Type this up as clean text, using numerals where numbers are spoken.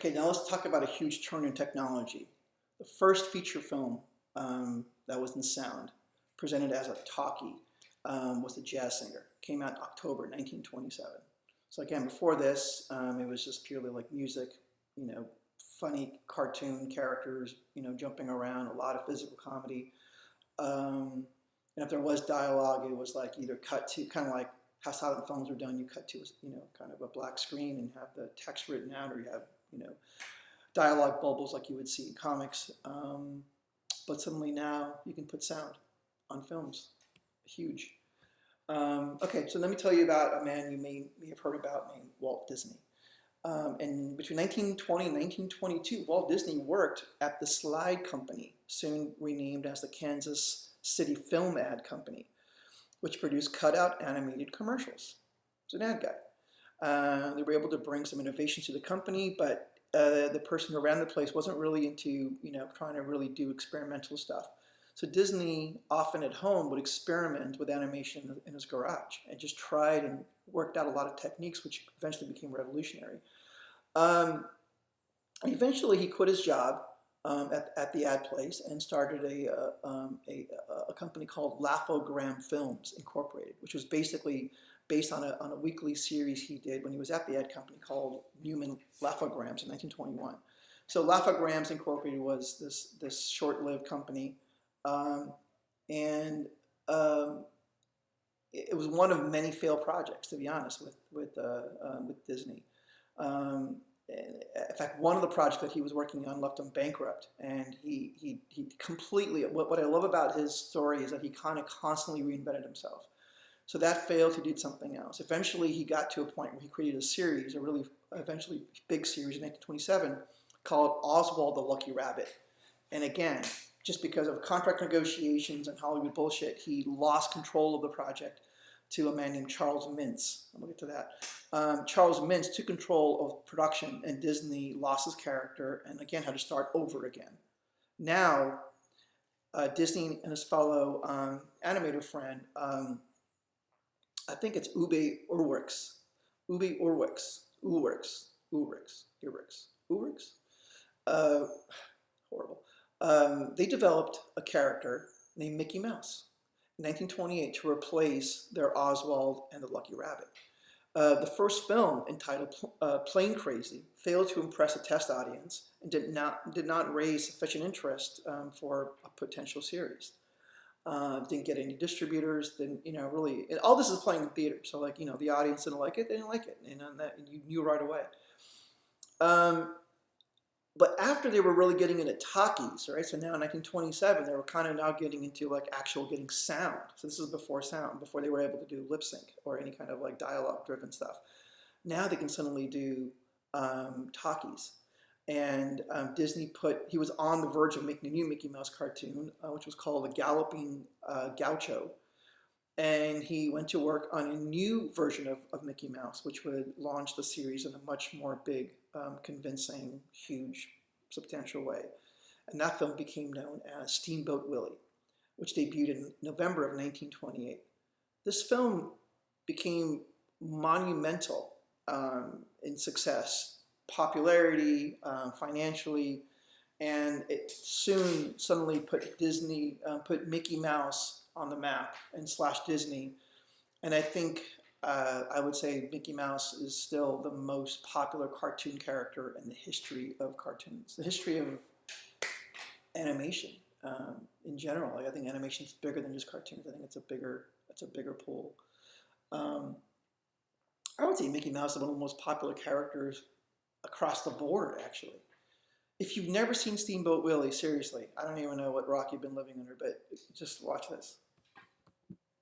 Okay, now let's talk about a huge turn in technology. The first feature film that was in sound, presented as a talkie, was The Jazz Singer. Came out in October 1927. So again, before this, it was just purely like music, you know, funny cartoon characters, you know, jumping around, a lot of physical comedy. And if there was dialogue, it was like either cut to kind of like how silent films were done. You cut to, you know, kind of a black screen and have the text written out, or you have, you know, dialogue bubbles like you would see in comics. But suddenly now you can put sound on films. Huge. Okay, so let me tell you about a man you may have heard about named Walt Disney. And between 1920 and 1922, Walt Disney worked at the Slide Company, soon renamed as the Kansas City Film Ad Company, which produced cutout animated commercials. He's an ad guy. They were able to bring some innovation to the company, but the person who ran the place wasn't really into, you know, trying to really do experimental stuff. So Disney, often at home, would experiment with animation in his garage and just tried and worked out a lot of techniques, which eventually became revolutionary. Um, Eventually, he quit his job at the ad place and started a company called Laugh-O-Gram Films Incorporated, which was basically based on a weekly series he did when he was at the ad company called Newman Laugh-O-Grams in 1921. So Laugh-O-Grams Incorporated was this short-lived company, um, and um, it was one of many failed projects, to be honest, with Disney. Um, in fact, one of the projects that he was working on left him bankrupt, and he completely. What I love about his story is that he kind of constantly reinvented himself. So that failed. He did something else. Eventually, he got to a point where he created a series, a really eventually big series in 1927, called Oswald the Lucky Rabbit. And again, just because of contract negotiations and Hollywood bullshit, he lost control of the project to a man named Charles Mintz. I'm going to get to that. Charles Mintz took control of production, and Disney lost his character and again had to start over again. Now, Disney and his fellow animator friend, I think it's Ube Urwix, Ube Urwix, Urwix, Urwix, Urwix, Urwix. Uh, Horrible. They developed a character named Mickey Mouse in 1928 to replace their Oswald and the Lucky Rabbit. The first film, entitled Plane Crazy, failed to impress a test audience and did not raise sufficient interest for a potential series. Didn't get any distributors. Didn't, you know, really. And all this is playing in theater, so like, you know, the audience didn't like it. They didn't like it, and that you knew right away. But after they were really getting into talkies, right? So now in 1927, they were kind of now getting into like actual getting sound. So this is before sound, before they were able to do lip sync or any kind of like dialogue driven stuff. Now they can suddenly do talkies. And Disney he was on the verge of making a new Mickey Mouse cartoon, which was called The Galloping Gaucho. And he went to work on a new version of Mickey Mouse, which would launch the series in a much more big, convincing, huge, substantial way. And that film became known as Steamboat Willie, which debuted in November of 1928. This film became monumental in success, popularity, financially, and it soon suddenly put Mickey Mouse on the map and / Disney. And I think I would say Mickey Mouse is still the most popular cartoon character in the history of cartoons, the history of animation in general. Like, I think animation is bigger than just cartoons. I think it's a bigger pool. I would say Mickey Mouse is one of the most popular characters across the board, actually. If you've never seen Steamboat Willie, seriously, I don't even know what rock you've been living under, but just watch this.